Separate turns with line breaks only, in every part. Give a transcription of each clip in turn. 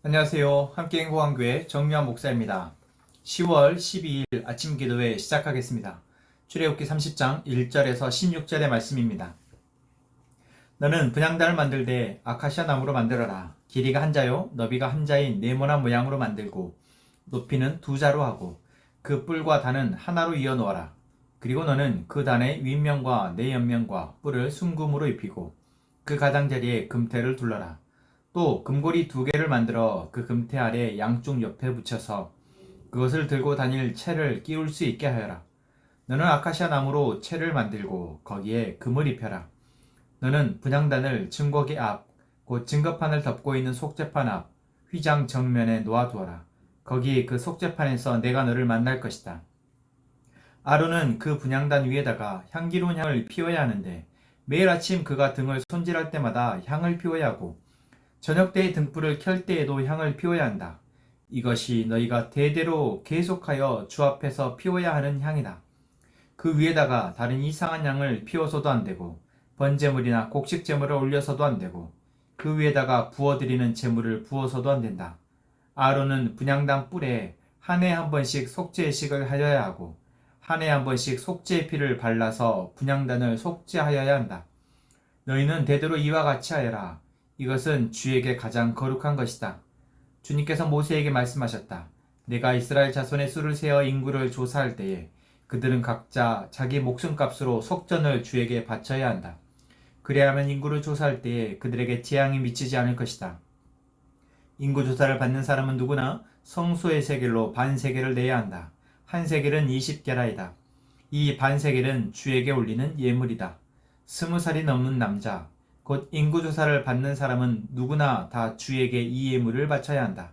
안녕하세요. 함께 행복한교회 정유한 목사입니다. 10월 12일 아침 기도회 시작하겠습니다. 출애굽기 30장 1절에서 16절의 말씀입니다. 너는 분향단을 만들되 아카시아 나무로 만들어라. 길이가 한 자요 너비가 한 자인 네모난 모양으로 만들고 높이는 2자로 하고 그 뿔과 단은 하나로 이어 놓아라. 그리고 너는 그 단의 윗면과 내옆면과 뿔을 순금으로 입히고 그 가장자리에 금태를 둘러라. 또 금고리 2개를 만들어 그 금태 아래 양쪽 옆에 붙여서 그것을 들고 다닐 채를 끼울 수 있게 하여라. 너는 아카시아 나무로 채를 만들고 거기에 금을 입혀라. 너는 분향단을 증거기 앞, 곧 증거판을 덮고 있는 속죄판 앞, 휘장 정면에 놓아두어라. 거기 그 속죄판에서 내가 너를 만날 것이다. 아론은 그 분향단 위에다가 향기로운 향을 피워야 하는데 매일 아침 그가 등을 손질할 때마다 향을 피워야 하고 저녁 때의 등불을 켤 때에도 향을 피워야 한다. 이것이 너희가 대대로 계속하여 주 앞에서 피워야 하는 향이다. 그 위에다가 다른 이상한 향을 피워서도 안 되고 번제물이나 곡식 제물을 올려서도 안 되고 그 위에다가 부어드리는 제물을 부어서도 안 된다. 아론은 분향단 뿔에 한 해에 한 번씩 속죄의식을 하여야 하고 한 해에 한 번씩 속죄의 피를 발라서 분향단을 속죄하여야 한다. 너희는 대대로 이와 같이 하여라. 이것은 주에게 가장 거룩한 것이다. 주님께서 모세에게 말씀하셨다. 내가 이스라엘 자손의 수를 세어 인구를 조사할 때에 그들은 각자 자기 목숨값으로 속전을 주에게 바쳐야 한다. 그래야만 인구를 조사할 때에 그들에게 재앙이 미치지 않을 것이다. 인구 조사를 받는 사람은 누구나 성소의 세겔로 반세겔을 내야 한다. 한 세겔은 20게라이다. 이 반세겔은 주에게 올리는 예물이다. 20살이 넘는 남자, 곧 인구조사를 받는 사람은 누구나 다 주에게 이 예물을 바쳐야 한다.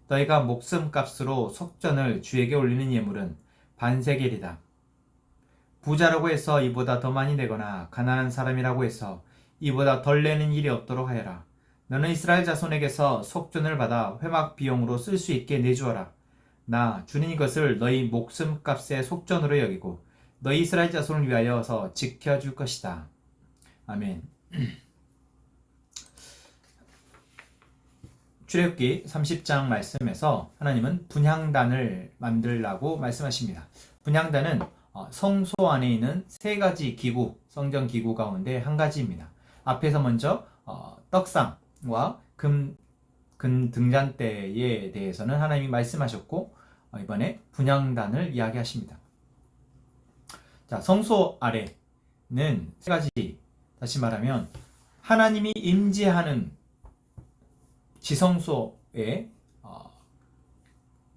너희가 목숨값으로 속전을 주에게 올리는 예물은 반세겔이다. 부자라고 해서 이보다 더 많이 내거나 가난한 사람이라고 해서 이보다 덜 내는 일이 없도록 하여라. 너는 이스라엘 자손에게서 속전을 받아 회막 비용으로 쓸 수 있게 내주어라. 나 주는 이것을 너희 목숨값의 속전으로 여기고 너희 이스라엘 자손을 위하여서 지켜줄 것이다. 아멘. 출애굽기 30장 말씀에서 하나님은 분향단을 만들라고 말씀하십니다. 분향단은 성소 안에 있는 세 가지 기구, 성전 기구 가운데 한 가지입니다. 앞에서 먼저 떡상과 금 등잔대에 대해서는 하나님이 말씀하셨고 이번에 분향단을 이야기하십니다. 자, 성소 아래는 세 가지, 다시 말하면 하나님이 임재하는 지성소의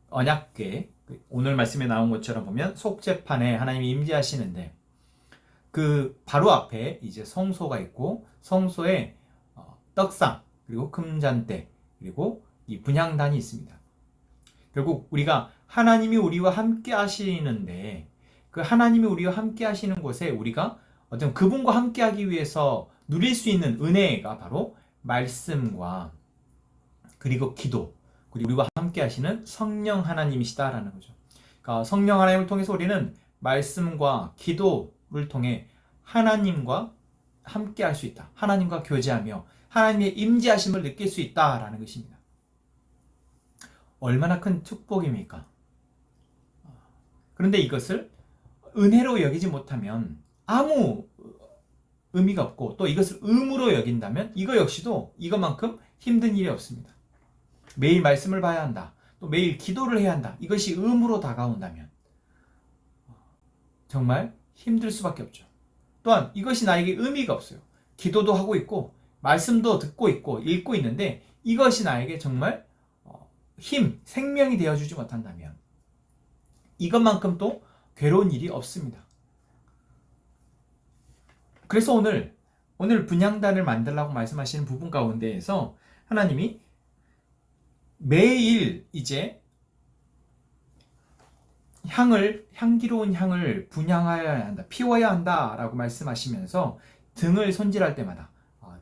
언약궤, 오늘 말씀에 나온 것처럼 보면 속죄판에 하나님이 임재하시는데 그 바로 앞에 이제 성소가 있고 성소에 떡상 그리고 금잔대 그리고 이 분향단이 있습니다. 결국 우리가 하나님이 우리와 함께 하시는데 그 하나님이 우리와 함께 하시는 곳에 우리가 어떤 그분과 함께 하기 위해서 누릴 수 있는 은혜가 바로 말씀과 그리고 기도, 그리고 우리와 함께 하시는 성령 하나님이시다라는 거죠. 그러니까 성령 하나님을 통해서 우리는 말씀과 기도를 통해 하나님과 함께 할 수 있다. 하나님과 교제하며 하나님의 임재하심을 느낄 수 있다라는 것입니다. 얼마나 큰 축복입니까? 그런데 이것을 은혜로 여기지 못하면 아무 의미가 없고 또 이것을 의무로 여긴다면 이거 역시도 이것만큼 힘든 일이 없습니다. 매일 말씀을 봐야 한다. 또 매일 기도를 해야 한다. 이것이 의무로 다가온다면 정말 힘들 수밖에 없죠. 또한 이것이 나에게 의미가 없어요. 기도도 하고 있고 말씀도 듣고 있고 읽고 있는데 이것이 나에게 정말 힘, 생명이 되어주지 못한다면 이것만큼 또 괴로운 일이 없습니다. 그래서 오늘 분향단을 만들라고 말씀하시는 부분 가운데에서 하나님이 매일 이제 향기로운 향을 분향하여야 한다, 피워야 한다라고 말씀하시면서 등을 손질할 때마다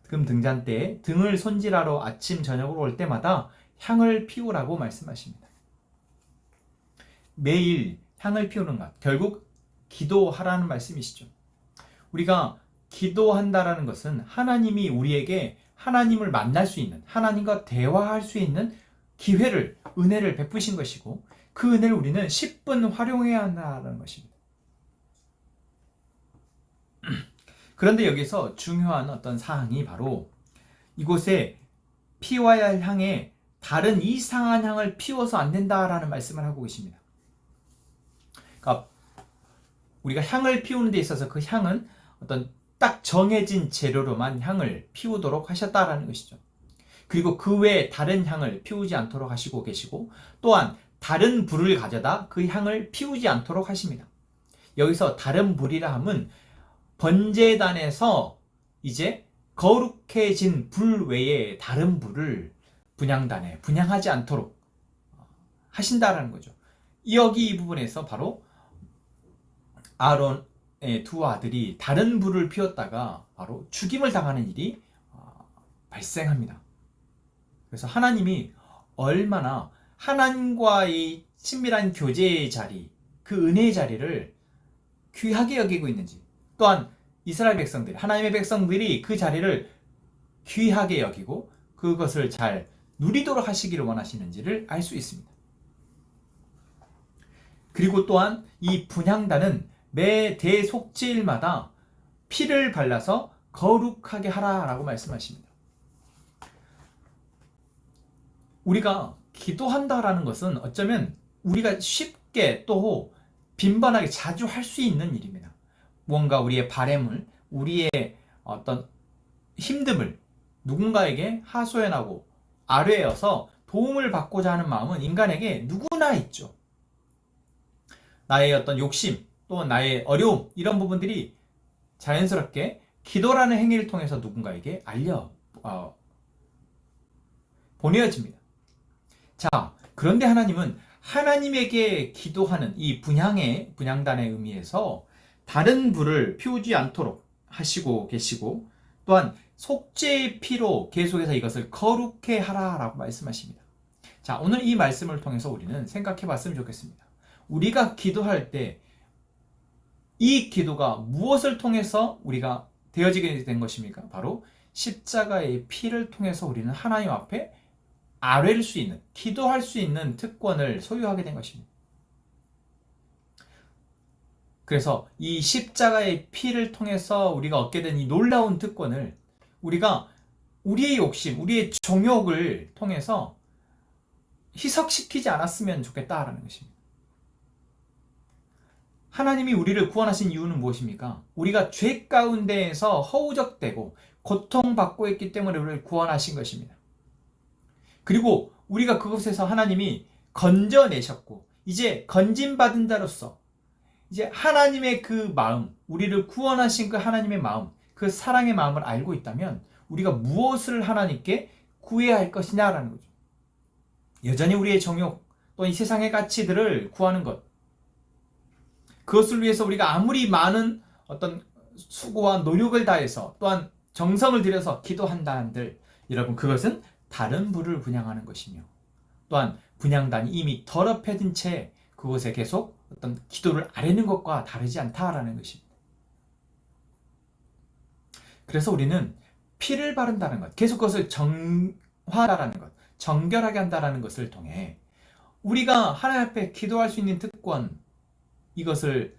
금 등잔대에 등을 손질하러 아침 저녁으로 올 때마다 향을 피우라고 말씀하십니다. 매일 향을 피우는 것, 결국 기도하라는 말씀이시죠. 우리가 기도한다라는 것은 하나님이 우리에게 하나님을 만날 수 있는, 하나님과 대화할 수 있는 기회를, 은혜를 베푸신 것이고 그 은혜를 우리는 10분 활용해야 한다는 것입니다. 그런데 여기서 중요한 어떤 사항이 바로 이곳에 피워야 할 향에 다른 이상한 향을 피워서 안 된다라는 말씀을 하고 계십니다. 그러니까 우리가 향을 피우는 데 있어서 그 향은 어떤 딱 정해진 재료로만 향을 피우도록 하셨다라는 것이죠. 그리고 그 외에 다른 향을 피우지 않도록 하시고 계시고 또한 다른 불을 가져다 그 향을 피우지 않도록 하십니다. 여기서 다른 불이라 함은 번제단에서 이제 거룩해진 불 외에 다른 불을 분향단에 분향하지 않도록 하신다라는 거죠. 여기 이 부분에서 바로 아론의 두 아들이 다른 불을 피웠다가 바로 죽임을 당하는 일이 발생합니다. 그래서 하나님이 얼마나 하나님과의 친밀한 교제의 자리, 그 은혜의 자리를 귀하게 여기고 있는지, 또한 이스라엘 백성들, 하나님의 백성들이 그 자리를 귀하게 여기고 그것을 잘 누리도록 하시기를 원하시는지를 알 수 있습니다. 그리고 또한 이 분향단은 매 대속죄일마다 피를 발라서 거룩하게 하라라고 말씀하십니다. 우리가 기도한다라는 것은 어쩌면 우리가 쉽게 또 빈번하게 자주 할 수 있는 일입니다. 무언가 우리의 바램을, 우리의 어떤 힘듦을 누군가에게 하소연하고 아뢰어서 도움을 받고자 하는 마음은 인간에게 누구나 있죠. 나의 어떤 욕심, 또 나의 어려움, 이런 부분들이 자연스럽게 기도라는 행위를 통해서 누군가에게 보내어집니다. 자, 그런데 하나님은 하나님에게 기도하는 이 분향단의 의미에서 다른 불을 피우지 않도록 하시고 계시고 또한 속죄의 피로 계속해서 이것을 거룩해 하라라고 말씀하십니다. 자, 오늘 이 말씀을 통해서 우리는 생각해 봤으면 좋겠습니다. 우리가 기도할 때 이 기도가 무엇을 통해서 우리가 되어지게 된 것입니까? 바로 십자가의 피를 통해서 우리는 하나님 앞에 아뢰일 수 있는, 기도할 수 있는 특권을 소유하게 된 것입니다. 그래서 이 십자가의 피를 통해서 우리가 얻게 된 이 놀라운 특권을 우리가 우리의 욕심, 우리의 정욕을 통해서 희석시키지 않았으면 좋겠다라는 것입니다. 하나님이 우리를 구원하신 이유는 무엇입니까? 우리가 죄 가운데에서 허우적대고 고통받고 있기 때문에 우리를 구원하신 것입니다. 그리고 우리가 그곳에서 하나님이 건져내셨고 이제 건진받은 자로서 이제 하나님의 그 마음, 우리를 구원하신 그 하나님의 마음, 그 사랑의 마음을 알고 있다면 우리가 무엇을 하나님께 구해야 할 것이냐라는 거죠. 여전히 우리의 정욕, 또 이 세상의 가치들을 구하는 것, 그것을 위해서 우리가 아무리 많은 어떤 수고와 노력을 다해서 또한 정성을 들여서 기도한다 한들 여러분 그것은 다른 불을 분향하는 것이며 또한 분향단이 이미 더럽혀진 채 그곳에 계속 어떤 기도를 아뢰는 것과 다르지 않다라는 것입니다. 그래서 우리는 피를 바른다는 것, 계속 그것을 정화하라는 것, 정결하게 한다라는 것을 통해 우리가 하나님 앞에 기도할 수 있는 특권, 이것을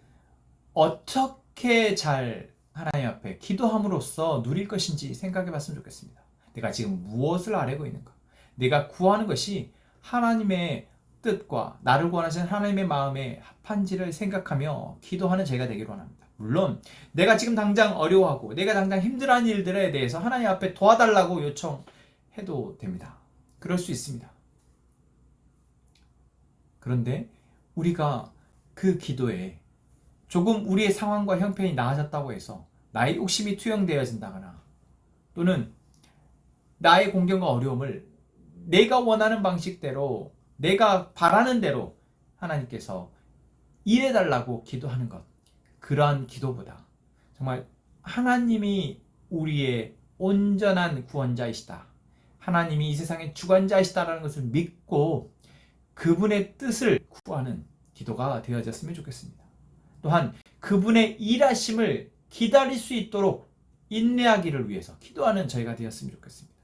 어떻게 잘 하나님 앞에 기도함으로써 누릴 것인지 생각해 봤으면 좋겠습니다. 내가 지금 무엇을 아뢰고 있는가? 내가 구하는 것이 하나님의 뜻과 나를 구원하신 하나님의 마음에 합한지를 생각하며 기도하는 제가 되기를 원합니다. 물론 내가 지금 당장 어려워하고 내가 당장 힘들어하는 일들에 대해서 하나님 앞에 도와달라고 요청해도 됩니다. 그럴 수 있습니다. 그런데 우리가 그 기도에 조금 우리의 상황과 형편이 나아졌다고 해서 나의 욕심이 투영되어진다거나 또는 나의 공경과 어려움을 내가 원하는 방식대로 내가 바라는 대로 하나님께서 일해달라고 기도하는 것, 그러한 기도보다 정말 하나님이 우리의 온전한 구원자이시다, 하나님이 이 세상의 주관자이시다라는 것을 믿고 그분의 뜻을 구하는 기도가 되어졌으면 좋겠습니다. 또한 그분의 일하심을 기다릴 수 있도록 인내하기를 위해서 기도하는 저희가 되었으면 좋겠습니다.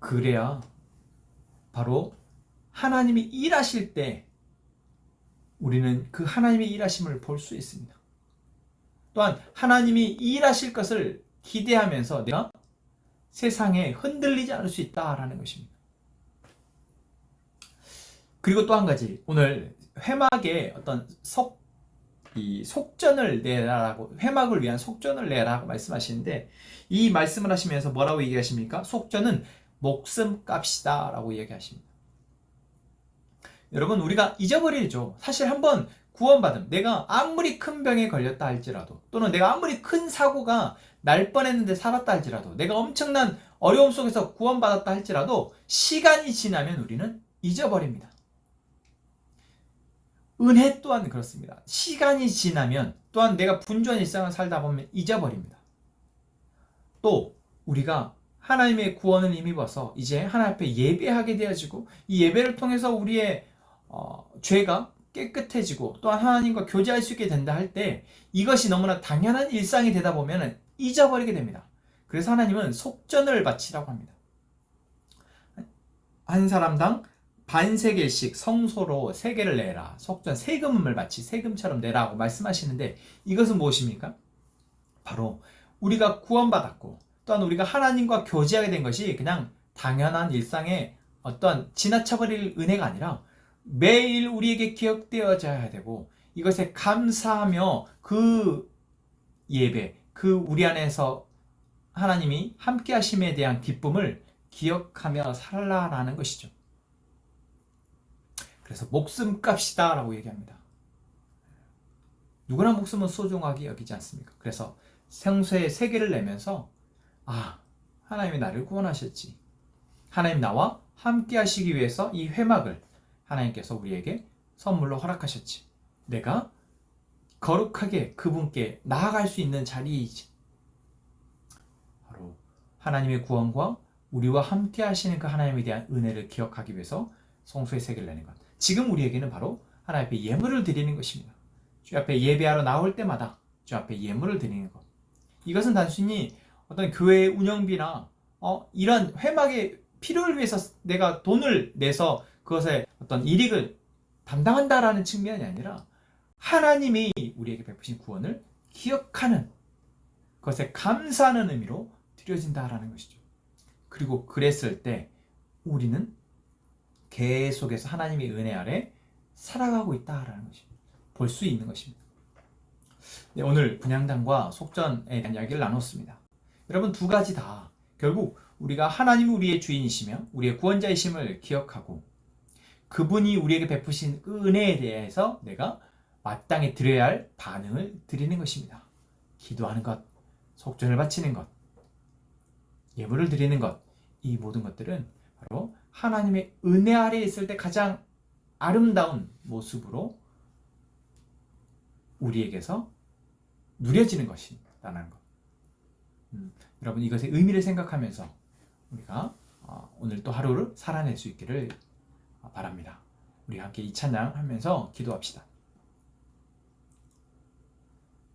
그래야 바로 하나님이 일하실 때 우리는 그 하나님의 일하심을 볼 수 있습니다. 또한 하나님이 일하실 것을 기대하면서 내가 세상에 흔들리지 않을 수 있다라는 것입니다. 그리고 또 한 가지, 오늘 회막에 어떤 속전을 내라라고, 회막을 위한 속전을 내라고 말씀하시는데, 이 말씀을 하시면서 뭐라고 얘기하십니까? 속전은 목숨값이다 라고 얘기하십니다. 여러분, 우리가 잊어버리죠. 사실 한번 구원받음, 내가 아무리 큰 병에 걸렸다 할지라도, 또는 내가 아무리 큰 사고가 날 뻔했는데 살았다 할지라도, 내가 엄청난 어려움 속에서 구원받았다 할지라도 시간이 지나면 우리는 잊어버립니다. 은혜 또한 그렇습니다. 시간이 지나면 또한 내가 분주한 일상을 살다 보면 잊어버립니다. 또 우리가 하나님의 구원을 힘입어서 이제 하나님 앞에 예배하게 되어지고, 이 예배를 통해서 우리의 죄가 깨끗해지고 또한 하나님과 교제할 수 있게 된다 할 때, 이것이 너무나 당연한 일상이 되다 보면 잊어버리게 됩니다. 그래서 하나님은 속전을 바치라고 합니다. 한 사람당 반세겔씩 성소로 세겔을 내라. 속전, 세금을 바치 세금처럼 내라고 말씀하시는데, 이것은 무엇입니까? 바로 우리가 구원받았고 또한 우리가 하나님과 교제하게 된 것이 그냥 당연한 일상의 어떤 지나쳐버릴 은혜가 아니라 매일 우리에게 기억되어져야 되고, 이것에 감사하며 그 예배, 그 우리 안에서 하나님이 함께 하심에 대한 기쁨을 기억하며 살라라는 것이죠. 그래서 목숨값이다 라고 얘기합니다. 누구나 목숨은 소중하게 여기지 않습니까? 그래서 생수의 세계를 내면서, 하나님이 나를 구원하셨지, 하나님 나와 함께 하시기 위해서 이 회막을 하나님께서 우리에게 선물로 허락하셨지, 내가 거룩하게 그분께 나아갈 수 있는 자리이지. 바로 하나님의 구원과 우리와 함께 하시는 그 하나님에 대한 은혜를 기억하기 위해서 성수의 세계를 내는 것, 지금 우리에게는 바로 하나님 앞에 예물을 드리는 것입니다. 주 앞에 예배하러 나올 때마다 주 앞에 예물을 드리는 것, 이것은 단순히 어떤 교회의 운영비나 이런 회막의 필요를 위해서 내가 돈을 내서 그것에 어떤 이익을 담당한다라는 측면이 아니라, 하나님이 우리에게 베푸신 구원을 기억하는 그것에 감사하는 의미로 드려진다라는 것이죠. 그리고 그랬을 때 우리는 계속해서 하나님의 은혜 아래 살아가고 있다라는 것이 볼 수 있는 것입니다. 네, 오늘 분향단과 속전에 대한 이야기를 나눴습니다. 여러분, 두 가지 다 결국 우리가 하나님이 우리의 주인이시며 우리의 구원자이심을 기억하고, 그분이 우리에게 베푸신 은혜에 대해서 내가 마땅히 드려야 할 반응을 드리는 것입니다. 기도하는 것, 속전을 바치는 것, 예물을 드리는 것, 이 모든 것들은 바로 하나님의 은혜 아래에 있을 때 가장 아름다운 모습으로 우리에게서 누려지는 것이라는 것. 여러분, 이것의 의미를 생각하면서 우리가 오늘 또 하루를 살아낼 수 있기를 바랍니다. 우리 함께 이 찬양 하면서 기도합시다.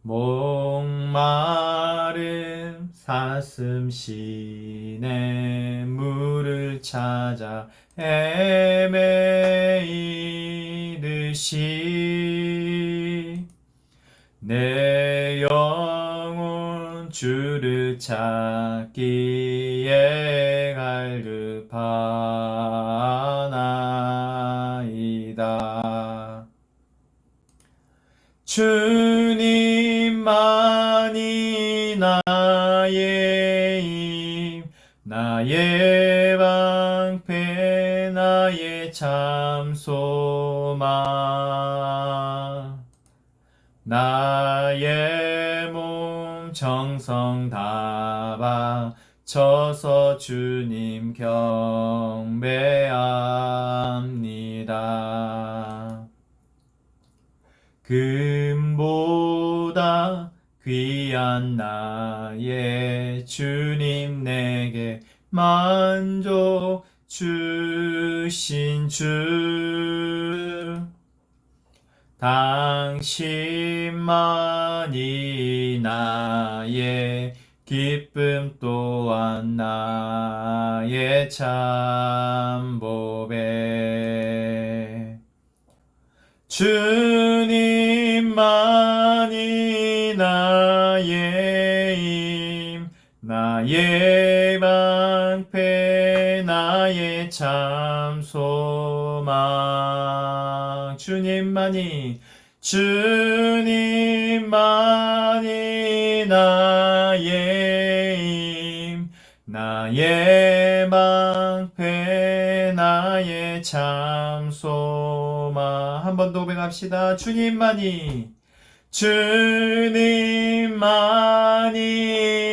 목마른 사슴 시내 물을 찾아 헤매이듯이 내 영혼 주를 찾기에 갈급하나이다. 주님만이 나의 힘, 나의 방패, 나의 참 소망, 나의 몸 정성 다 바쳐서 주님 경배합니다. 금보다 귀한 나의 주님, 내게 만족 주신 주, 당신만이 나의 기쁨 또한 나의 참 보배. 주님만이 나의 힘, 나의 방패, 나의 참 소망. 주님만이 나의 힘, 나의 방패, 나의 참 소망. 한 번 더 고백합시다. 주님만이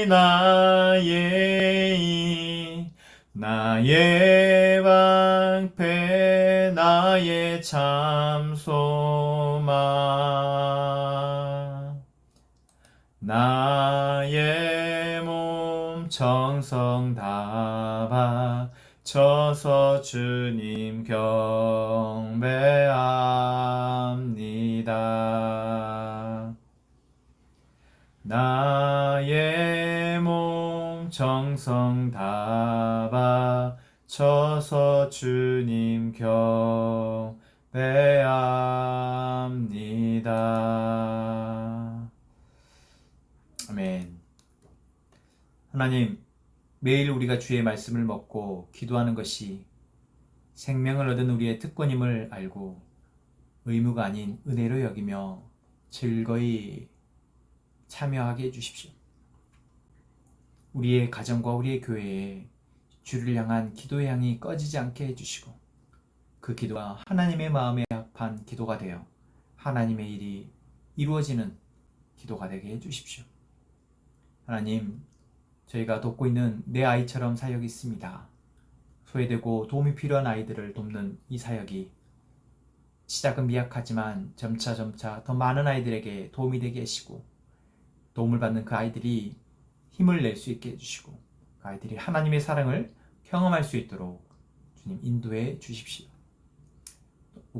나의 힘, 나의 방패, 나의 참 소망. 나의 몸 정성 다 바쳐서 주님 경배합니다. 나의 몸 정성 다 바쳐서 주님 경배합니다. 아멘. 하나님, 매일 우리가 주의 말씀을 먹고 기도하는 것이 생명을 얻은 우리의 특권임을 알고 의무가 아닌 은혜로 여기며 즐거이 참여하게 해주십시오. 우리의 가정과 우리의 교회에 주를 향한 기도의 향이 꺼지지 않게 해주시고 그 기도가 하나님의 마음에 합한 기도가 되어 하나님의 일이 이루어지는 기도가 되게 해주십시오. 하나님, 저희가 돕고 있는 내 아이처럼 사역이 있습니다. 소외되고 도움이 필요한 아이들을 돕는 이 사역이 시작은 미약하지만 점차 더 많은 아이들에게 도움이 되게 하시고 도움을 받는 그 아이들이 힘을 낼 수 있게 해주시고 그 아이들이 하나님의 사랑을 경험할 수 있도록 주님 인도해 주십시오.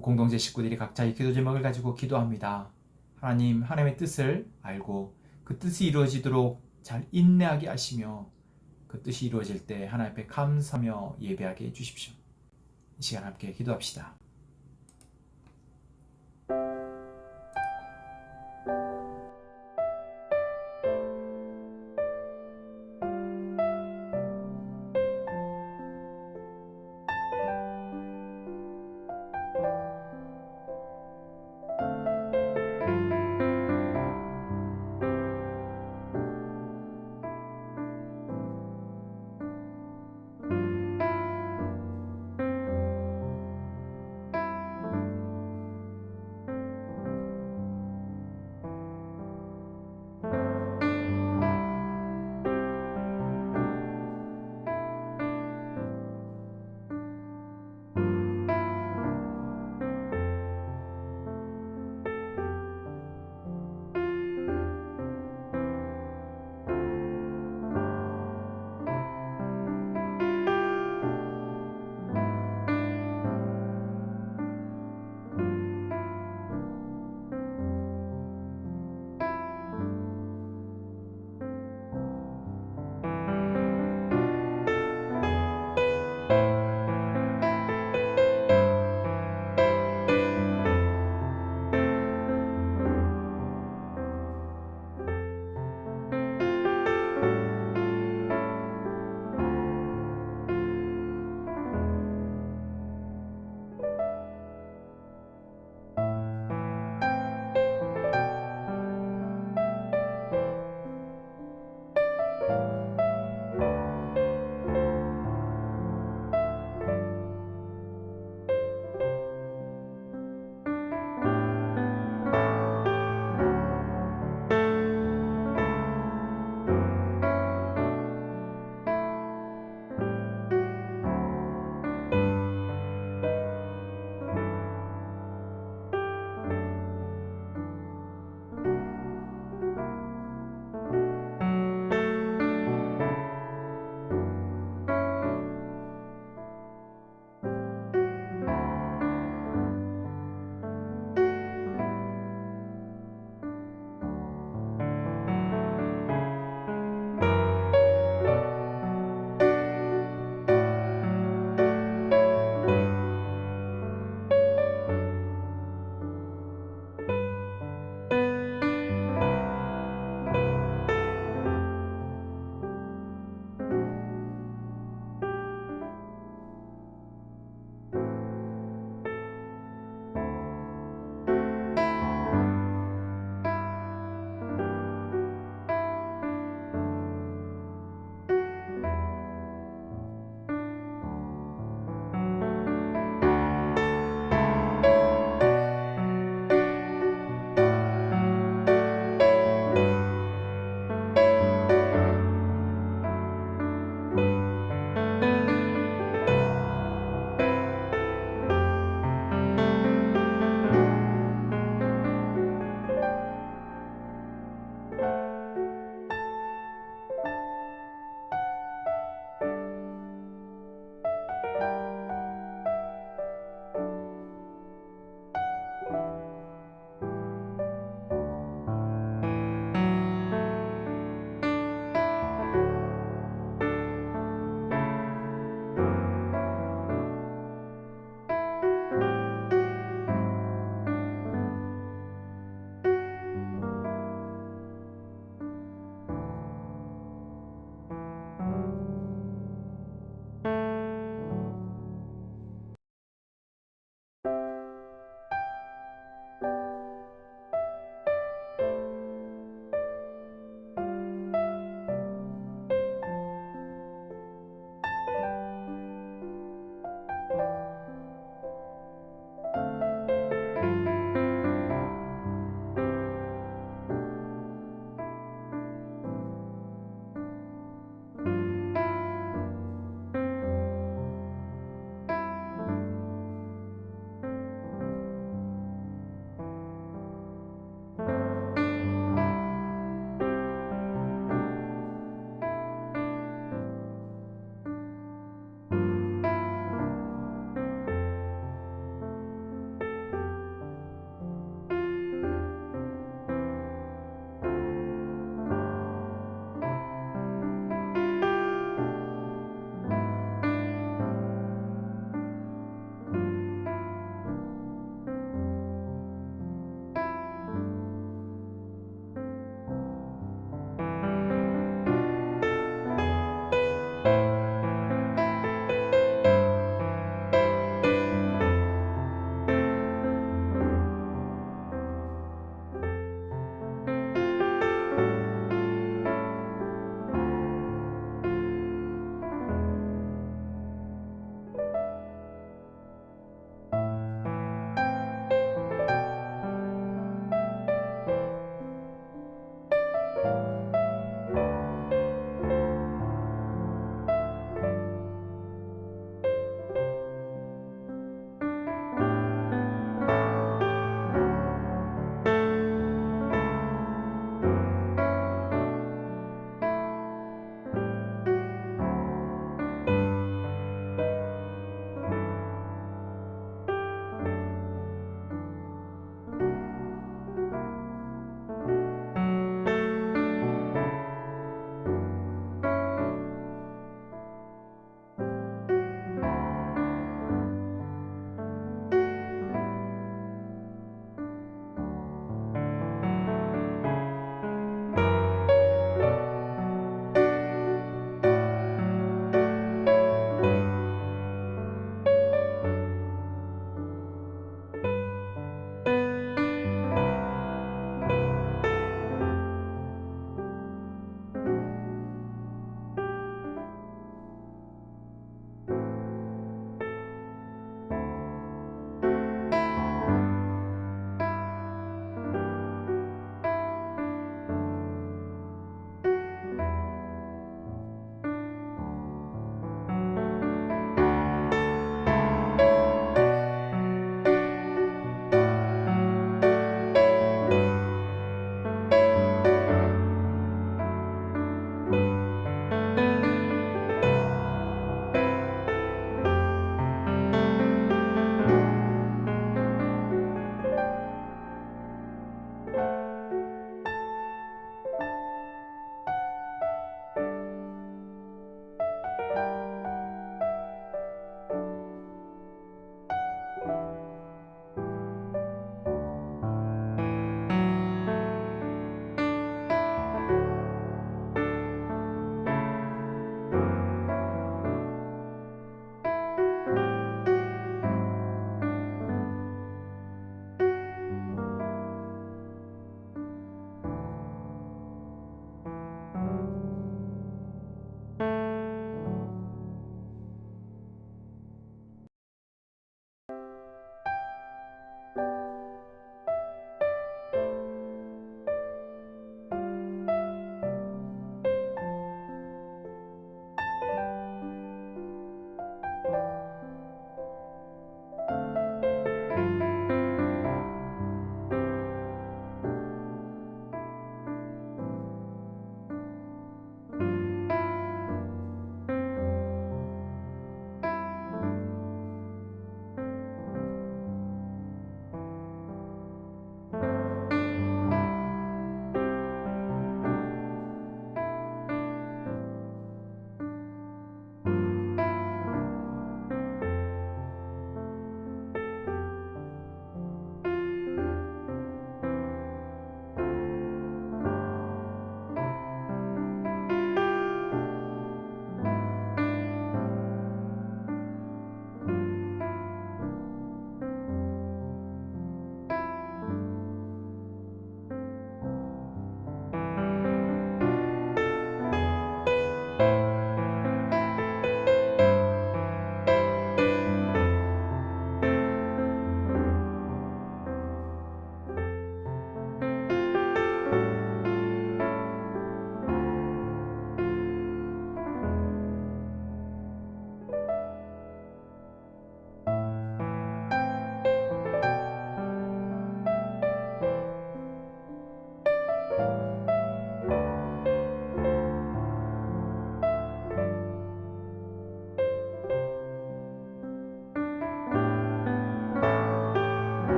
공동체 식구들이 각자의 기도 제목을 가지고 기도합니다. 하나님, 하나님의 뜻을 알고 그 뜻이 이루어지도록 잘 인내하게 하시며 그 뜻이 이루어질 때 하나님 앞에 감사하며 예배하게 해주십시오. 이 시간 함께 기도합시다.